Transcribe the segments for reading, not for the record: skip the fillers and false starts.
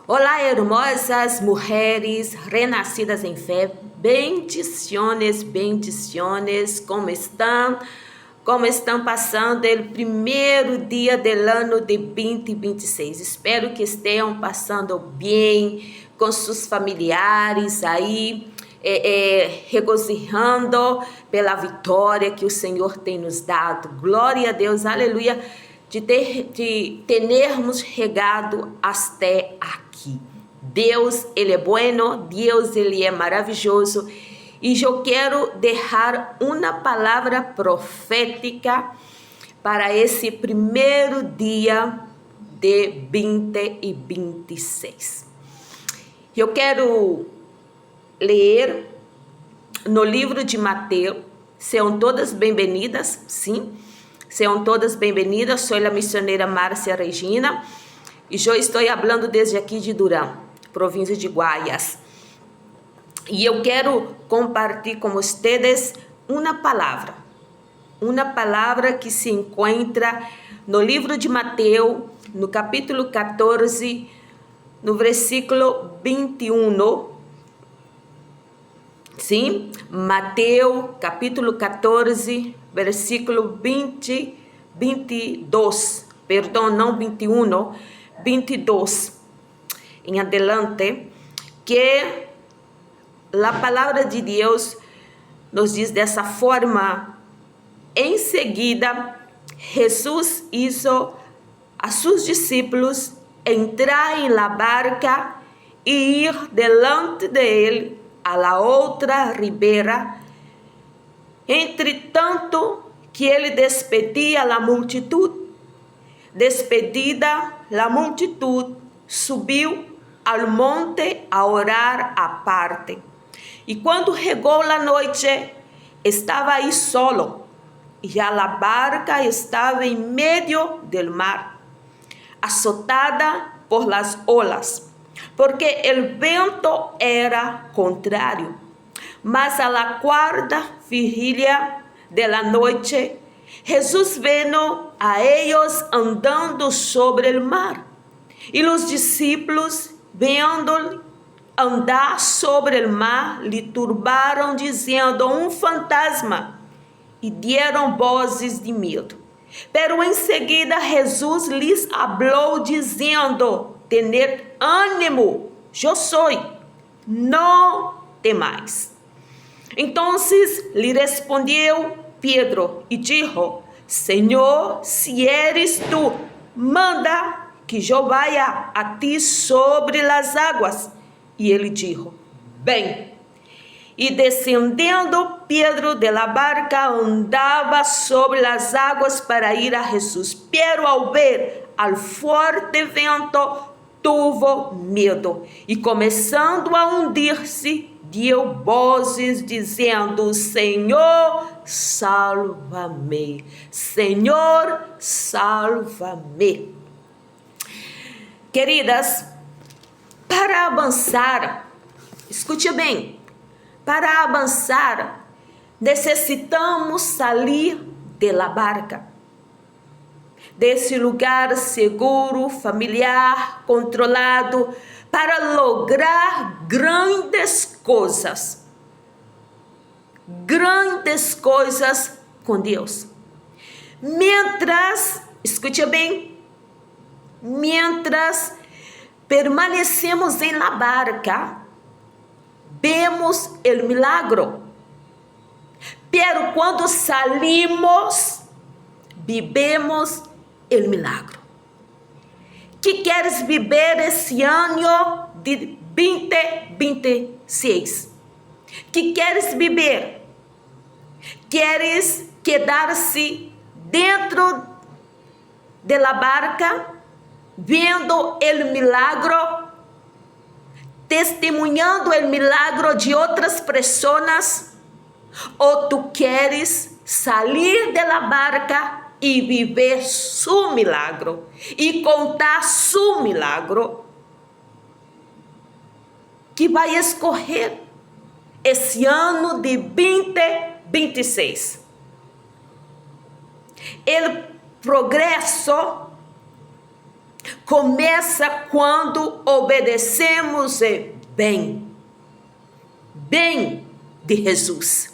Olá, hermosas mulheres renascidas em fé, bendiciones, bendiciones, como estão? Como estão passando o primeiro dia do ano de 2026? Espero que estejam passando bem com seus familiares aí, regozijando pela vitória que o Senhor tem nos dado. Glória a Deus, aleluia, de termos chegado até aqui. Deus, Ele é bueno, Deus, Ele é maravilhoso. E eu quero deixar uma palavra profética para esse primeiro dia de 2026. Eu quero ler no livro de Mateus. Sejam todas bem-vindas, sim. Sejam todas bem-vindas. Sou a missioneira Márcia Regina e eu estou falando desde aqui de Durão, província de Guayas. E eu quero compartilhar com vocês uma palavra que se encontra no livro de Mateus, no capítulo 14, no versículo 21. Sim, Mateus, capítulo 14, versículo 22. Perdão, não 21, 22. Em adelante, que a palavra de Deus nos diz dessa forma. Em seguida, Jesus hizo a seus discípulos entrar em la barca e ir delante de ele a la outra ribeira. Entretanto, que ele despedia a multitud. Despedida a multitud, subiu ao monte a orar à parte. E quando chegou a noite, estava aí solo, e a barca estava em meio do mar, azotada por las olas, porque o vento era contrário. Mas a la quarta vigília de la noite, Jesus vino a ellos andando sobre o mar, e os discípulos, vendo andar sobre o mar, lhe turbaram, dizendo: um fantasma, e deram vozes de medo. Pero em seguida Jesus lhes falou, dizendo: tened ânimo, eu sou, não temais. Então lhe respondeu Pedro e disse: Senhor, se eres tu, manda que eu vá a ti sobre as águas. E ele disse: bem. E descendendo Pedro de la barca, andava sobre as águas para ir a Jesus. Pero ao ver al forte vento, tuvo medo. E começando a hundir-se, deu vozes dizendo: Senhor, salva-me. Senhor, salva-me. Queridas, para avançar, escute bem, para avançar, necessitamos sair da barca, desse lugar seguro, familiar, controlado, para lograr grandes coisas com Deus. Escute bem, mientras permanecemos em la barca, vemos o milagro. Pero quando salimos, vivemos o milagro. Que queres viver esse ano de 2026? Que queres viver? Queres quedar-se dentro da barca, vendo o milagro, testemunhando o milagro de outras pessoas? Ou tu queres sair da barca e viver su milagro e contar su milagro? Que vai escorrer esse ano de 2026. O progresso começa quando obedecemos bem de Jesus,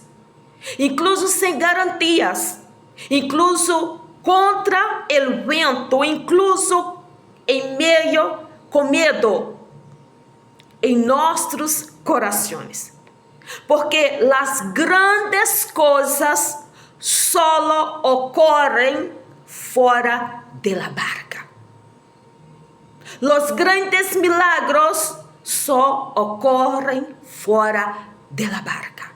incluso sem garantias, incluso contra o vento, incluso em meio com medo em nossos corações, porque as grandes coisas solo ocorrem fora da barca. Os grandes milagros só ocorrem fora da barca.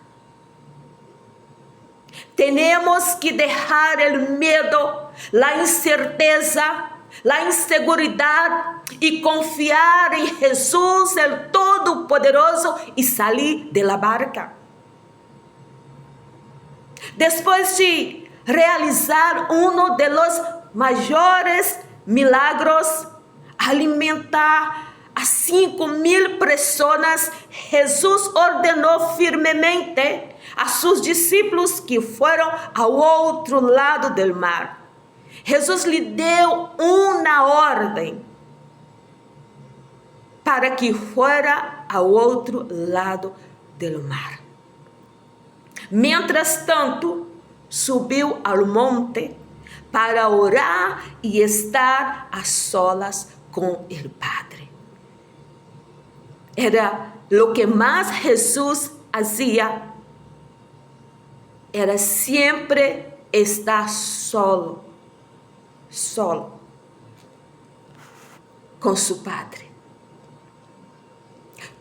Temos que deixar o medo, a incerteza, a inseguridade e confiar em Jesus, o Todo-Poderoso, e sair da barca. Depois de realizar um dos maiores milagros, alimentar a 5.000 pessoas, Jesus ordenou firmemente a seus discípulos que foram ao outro lado do mar. Jesus lhe deu uma ordem para que fora ao outro lado do mar. Mientras tanto, subiu ao monte para orar e estar a solas com o Padre. Era o que mais Jesus fazia, era sempre estar solo com seu Padre.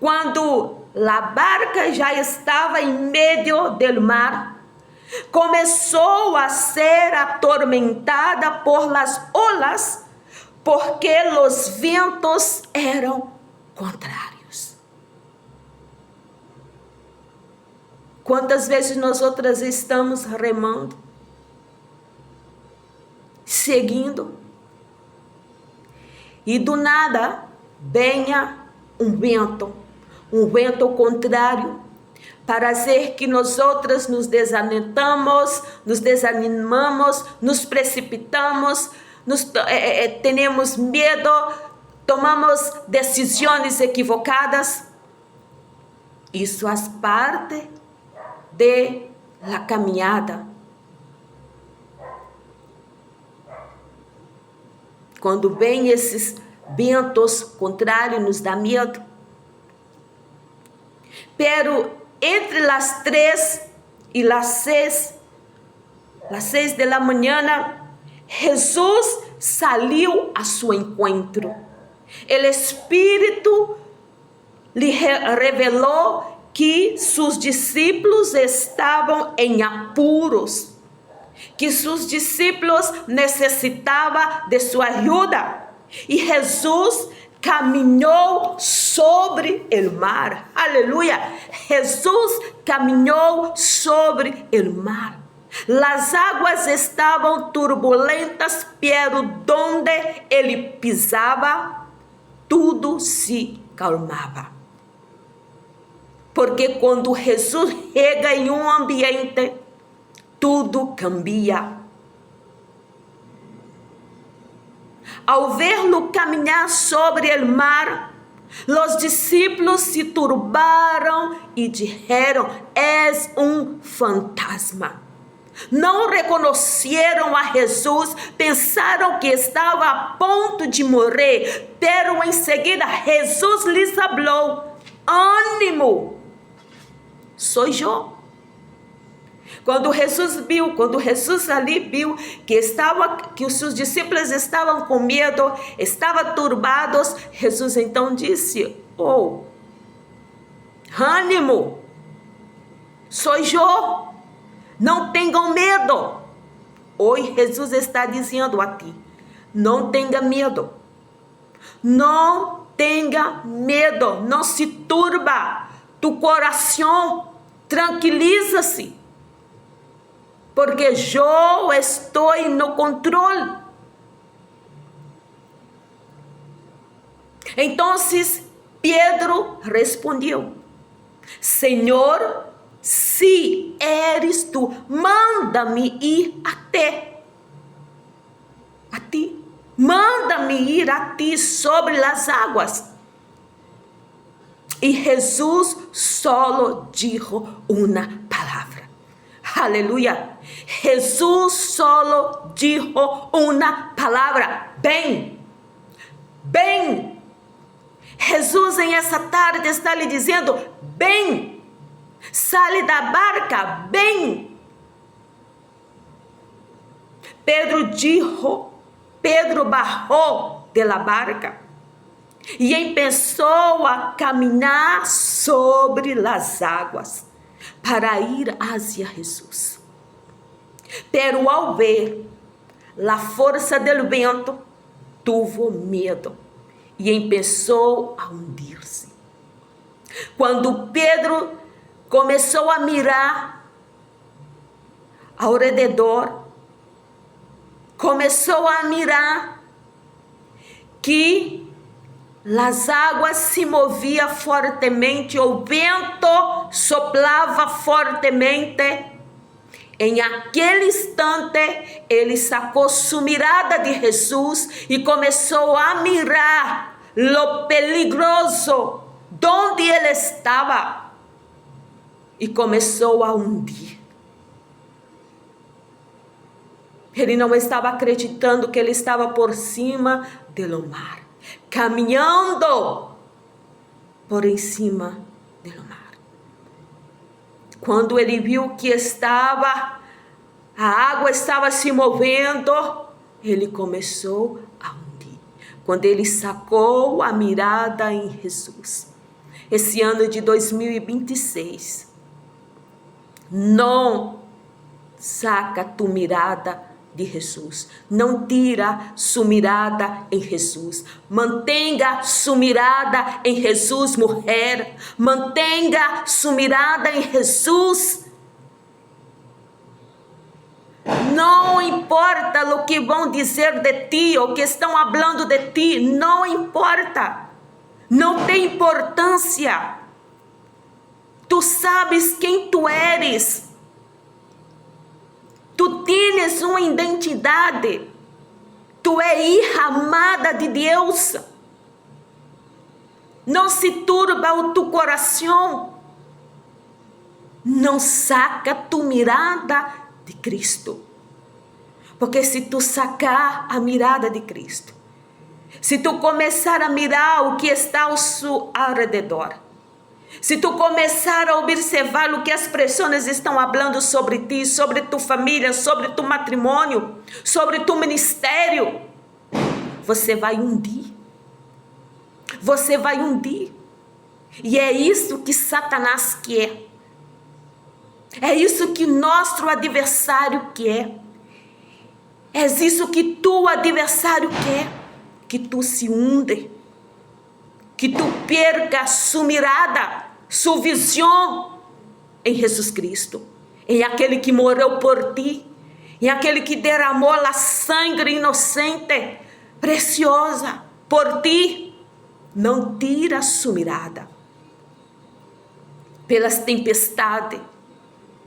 Quando a barca já estava em meio do mar, começou a ser atormentada por las olas, porque os ventos eram contrários. Quantas vezes nós outras estamos remando, seguindo, e do nada venha um vento contrário, para fazer que nós outras nos desanimamos, nos precipitamos, temos medo, tomamos decisões equivocadas. Isso faz parte da caminhada. Quando vem esses ventos contrários, nos dá medo. Pero entre as 3 e as 6 da manhã, Jesus saiu a seu encontro. O Espírito lhe revelou que seus discípulos estavam em apuros, que seus discípulos necessitavam de sua ajuda. E Jesus caminhou sobre o mar. Aleluia! Jesus caminhou sobre o mar. As águas estavam turbulentas, pero donde ele pisava, tudo se calmava. Porque quando Jesus chega em um ambiente, tudo cambia. Ao vê-lo caminhar sobre o mar, os discípulos se turbaram e disseram: és um fantasma. Não reconheceram a Jesus, pensaram que estava a ponto de morrer, pero em seguida Jesus lhes falou: ânimo, sou eu. Quando Jesus ali viu que os seus discípulos estavam com medo, estavam turbados, Jesus então disse: oh, ânimo, sou eu, não tenham medo. Hoje Jesus está dizendo a ti: não tenha medo, não tenha medo, não se turba, tu coração tranquiliza-se, porque eu estou no controle. Então Pedro respondeu: Senhor, se eres tu, manda-me ir até a ti. manda-me ir a ti sobre as águas. Y Jesús solo dijo una palabra. Aleluya. Jesús solo dijo una palabra. Ven. Ven. Jesus em essa tarde está lhe dizendo: vem. Sale da barca. Vem. Pedro bajou de la barca e empezou a caminhar sobre as águas para ir hacia Jesus. Pero ao ver a força do vento, tuvo medo e empezou a hundir-se. Quando Pedro começou a mirar ao redor, começou a mirar que as águas se moviam fortemente, o vento soplava fortemente. Em aquele instante, ele sacou sua mirada de Jesus e começou a mirar lo peligroso onde ele estava e começou a hundir. Ele não estava acreditando que ele estava por cima do mar, caminhando por em cima do mar. Quando ele viu que a água estava se movendo, ele começou a hundir. Quando ele sacou a mirada em Jesus, esse ano de 2026, não saca tu mirada de Jesus. Não tira sua mirada em Jesus. Mantenha sua mirada em Jesus, mulher. Mantenha sua mirada em Jesus. Não importa o que vão dizer de ti, ou que estão falando de ti. Não importa. Não tem importância. Tu sabes quem tu eres. Tu tienes uma identidade. Tu és hija amada de Deus. Não se turba o tu coração. Não saca tu mirada de Cristo. Porque se tu sacar a mirada de Cristo, se tu começar a mirar o que está ao seu redor, se tu começar a observar o que as pessoas estão falando sobre ti, sobre tua família, sobre tu matrimônio, sobre tu ministério, você vai hundir. Você vai hundir. E é isso que Satanás quer. É isso que nosso adversário quer. É isso que tu adversário quer. Que tu se hunde. Que tu perca sua mirada, sua visão em Jesus Cristo, em aquele que morreu por ti, em aquele que derramou a sangue inocente, preciosa, por ti. Não tira sua mirada pelas tempestades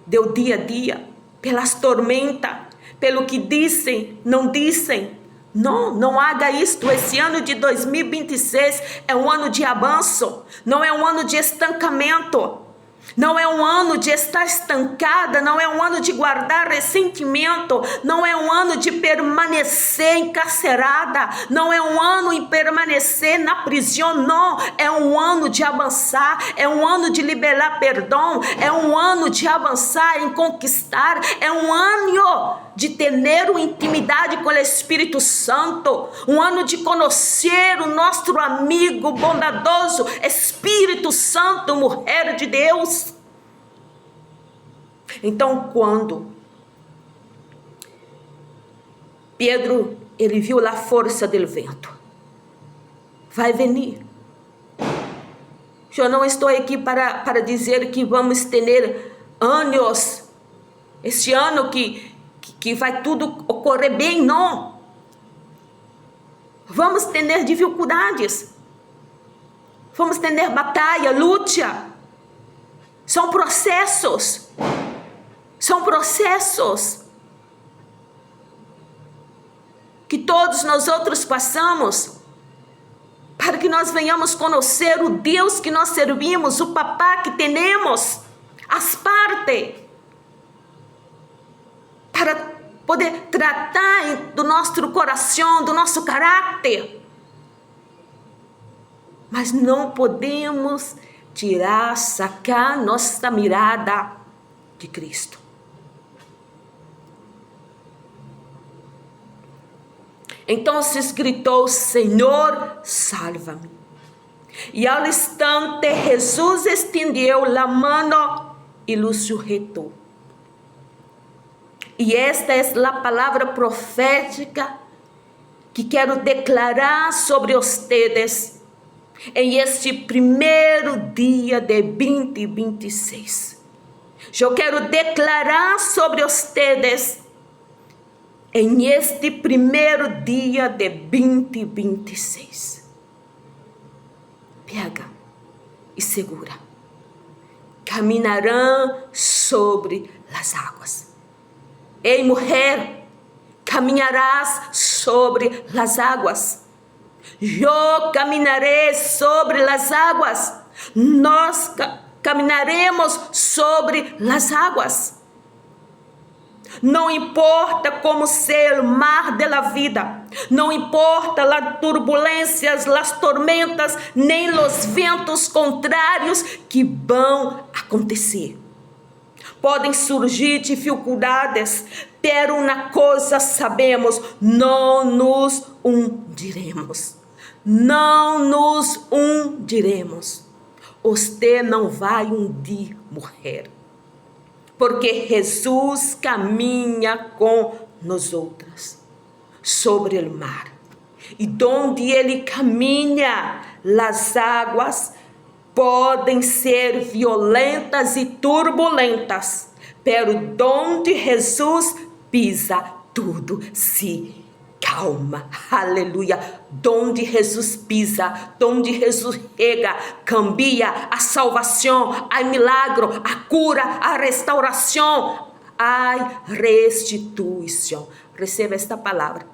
do dia a dia, pelas tormentas, pelo que dizem, não dizem. Não haga isto. Esse ano de 2026 é um ano de avanço, não é um ano de estancamento, não é um ano de estar estancada, não é um ano de guardar ressentimento, não é um ano de permanecer encarcerada, não é um ano de permanecer na prisão, não, é um ano de avançar, é um ano de liberar perdão, é um ano de avançar em conquistar, é um ano de ter uma intimidade com o Espírito Santo, um ano de conhecer o nosso amigo bondadoso, Espírito Santo, mulher de Deus. Então, quando Pedro, ele viu a força do vento, vai vir. Eu não estou aqui para dizer que vamos ter anos, este ano que vai tudo ocorrer bem, não. Vamos ter dificuldades, vamos ter batalha, luta. São processos. que todos nós outros passamos, para que nós venhamos conhecer o Deus que nós servimos, o Papá que temos, as partes, para poder tratar do nosso coração, do nosso caráter. Mas não podemos sacar nossa mirada de Cristo. Então gritou: Senhor, salva-me. E ao instante Jesus estendeu a mão e o sujetou. E esta é a palavra profética que quero declarar sobre vocês em este primeiro dia de 2026. Eu quero declarar sobre vocês em este primeiro dia de 2026. Pega e segura. Caminharão sobre as águas. Ei, mulher, caminharás sobre as águas. Eu caminharei sobre as águas. Nós caminharemos sobre as águas. Não importa como ser o mar da vida, não importa as turbulências, as tormentas, nem os ventos contrários que vão acontecer. Podem surgir dificuldades, pero uma coisa sabemos: não nos hundiremos. Não nos hundiremos. Você não vai hundir, mulher. Porque Jesus caminha com nós outras sobre o mar. E onde ele caminha, as águas podem ser violentas e turbulentas, pero onde Jesus pisa, tudo se calma. Aleluia. Onde Jesus pisa, onde Jesus chega, cambia a salvação, há milagro, a cura, a restauração, há restituição. Receba esta palavra.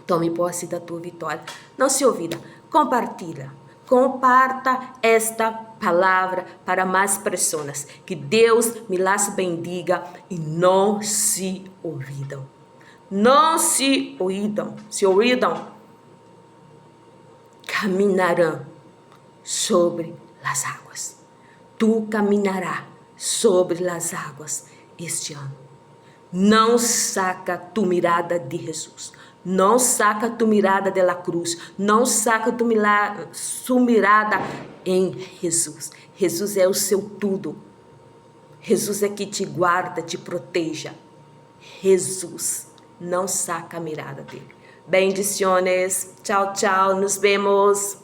Tome posse da tua vitória. Não se olvida, compartilha. Comparta esta palavra para mais pessoas. Que Deus me las bendiga e não se olvidam. Não se olvidam, caminharão sobre as águas. Tu caminharás sobre as águas este ano. Não saca tu mirada de Jesus. Não saca tu mirada da cruz. Não saca sua mirada em Jesus. Jesus é o seu tudo. Jesus é que te guarda, te proteja. Jesus. Não saca a mirada dele. Bendiciones. Tchau, tchau. Nos vemos.